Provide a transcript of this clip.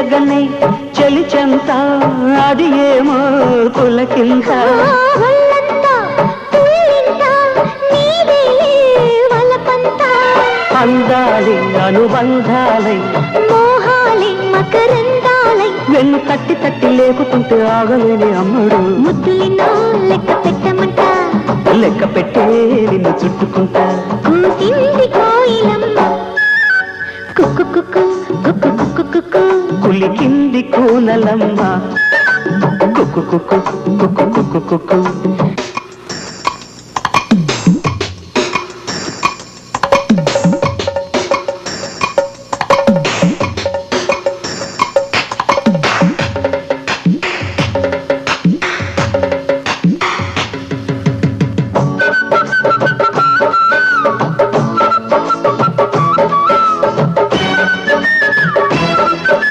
చేరగనే చలి చెంత అది ఏమో పులకింత అందాలి అనుబంధాలై మోహాలి మకరందాలై వెన్ను తట్టి తట్టి లేకుతుంటే ఆగలేని అమ్మడు ముద్దులినో లెక్క పెట్టమంట లెక్క పెట్టే నిన్ను చుట్టుకుంటా కూసింది కోయిలమ్మ కుక్కు కుక్కు కుక్కు కుక్కు కుక్కు కులికింది కూనలమ్మ కుక్కు కుక్కు కుక్కు కుక్కు కుక్కు